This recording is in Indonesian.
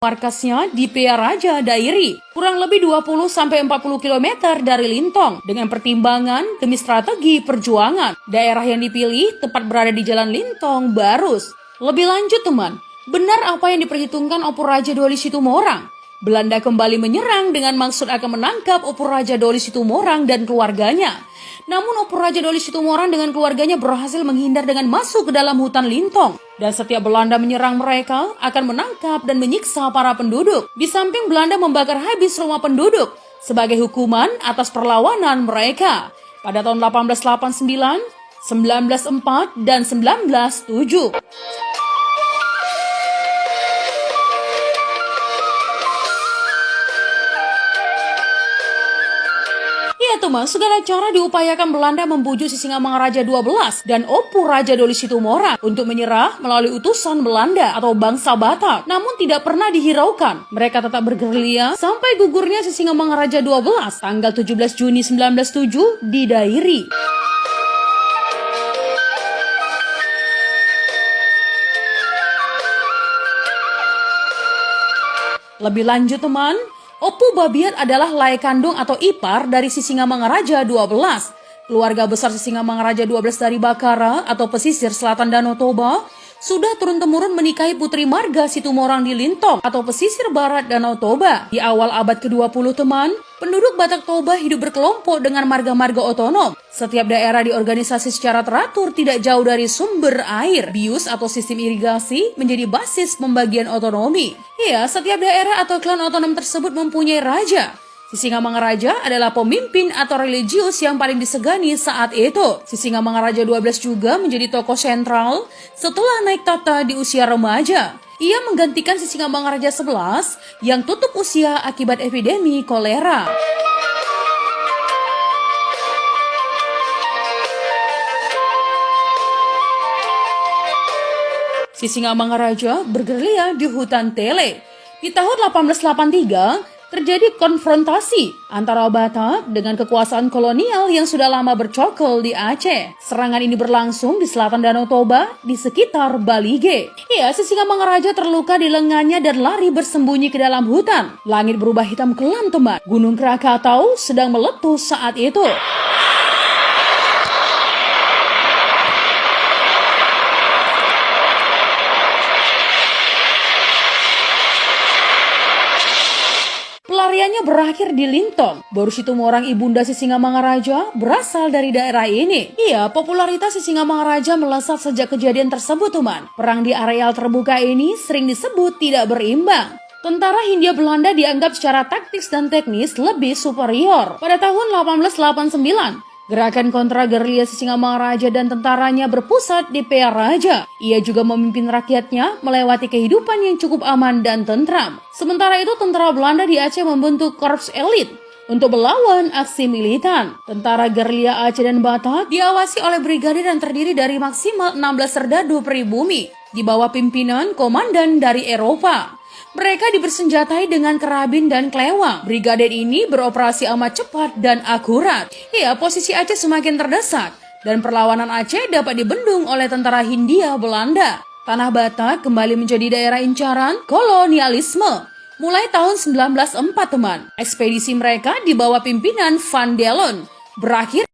Markasnya di Pearaja Dairi, kurang lebih 20-40 km dari Lintong, dengan pertimbangan demi strategi perjuangan. Daerah yang dipilih tepat berada di Jalan Lintong, Barus. Lebih lanjut teman, benar apa yang diperhitungkan Oppo Raja Doli Situmorang? Belanda kembali menyerang dengan maksud akan menangkap Oppo Raja Doli Situmorang dan keluarganya. Namun Oppo Raja Doli Situmorang dengan keluarganya berhasil menghindar dengan masuk ke dalam hutan Lintong. Dan setiap Belanda menyerang mereka akan menangkap dan menyiksa para penduduk. Di samping Belanda membakar habis rumah penduduk sebagai hukuman atas perlawanan mereka. Pada tahun 1889, 1904, dan 1907. Ya teman, segala cara diupayakan Belanda membujuk Sisingamangaraja 12 dan Oppo Raja Doli Situmorang untuk menyerah melalui utusan Belanda atau bangsa Batak. Namun tidak pernah dihiraukan. Mereka tetap bergerilya sampai gugurnya Sisingamangaraja 12 tanggal 17 Juni 1907 di Dairi. Lebih lanjut teman, Oppo Babiat adalah lai kandung atau ipar dari Sisingamangaraja 12. Keluarga besar Sisingamangaraja 12 dari Bakara atau pesisir selatan Danau Toba sudah turun-temurun menikahi Putri Marga Situmorang di Lintong atau pesisir barat Danau Toba. Di awal abad ke-20 teman, penduduk Batak Toba hidup berkelompok dengan marga-marga otonom. Setiap daerah diorganisasi secara teratur tidak jauh dari sumber air. Bius atau sistem irigasi menjadi basis pembagian otonomi. Ya, setiap daerah atau klan otonom tersebut mempunyai raja. Sisingamangaraja adalah pemimpin atau religius yang paling disegani saat itu. Sisingamangaraja 12 juga menjadi tokoh sentral setelah naik tahta di usia remaja. Ia menggantikan Sisingamangaraja 11 yang tutup usia akibat epidemi kolera. Sisingamangaraja bergerilya di hutan Tele. Di tahun 1883, terjadi konfrontasi antara Batak dengan kekuasaan kolonial yang sudah lama bercokol di Aceh. Serangan ini berlangsung di selatan Danau Toba di sekitar Balige. Ya, Sisingamangaraja terluka di lengannya dan lari bersembunyi ke dalam hutan. Langit berubah hitam kelam teman. Gunung Krakatau sedang meletus saat itu. Pelariannya berakhir di Lintong. Baru Situmorang ibunda Sisingamangaraja berasal dari daerah ini. Iya, popularitas Sisingamangaraja melesat sejak kejadian tersebut teman. Perang di areal terbuka ini sering disebut tidak berimbang. Tentara Hindia Belanda dianggap secara taktis dan teknis lebih superior. Pada tahun 1889, gerakan kontra gerilya Sisingamangaraja dan tentaranya berpusat di Pearaja. Ia juga memimpin rakyatnya melewati kehidupan yang cukup aman dan tentram. Sementara itu tentara Belanda di Aceh membentuk korps elit untuk melawan aksi militan. Tentara gerilya Aceh dan Batak diawasi oleh brigadir yang terdiri dari maksimal 16 serdadu pribumi di bawah pimpinan komandan dari Eropa. Mereka dibersenjatai dengan karabin dan klewang. Brigadir ini beroperasi amat cepat dan akurat. Ya, posisi Aceh semakin terdesak dan perlawanan Aceh dapat dibendung oleh tentara Hindia Belanda. Tanah Batak kembali menjadi daerah incaran kolonialisme. Mulai tahun 1904 teman, ekspedisi mereka di bawah pimpinan Van Delon berakhir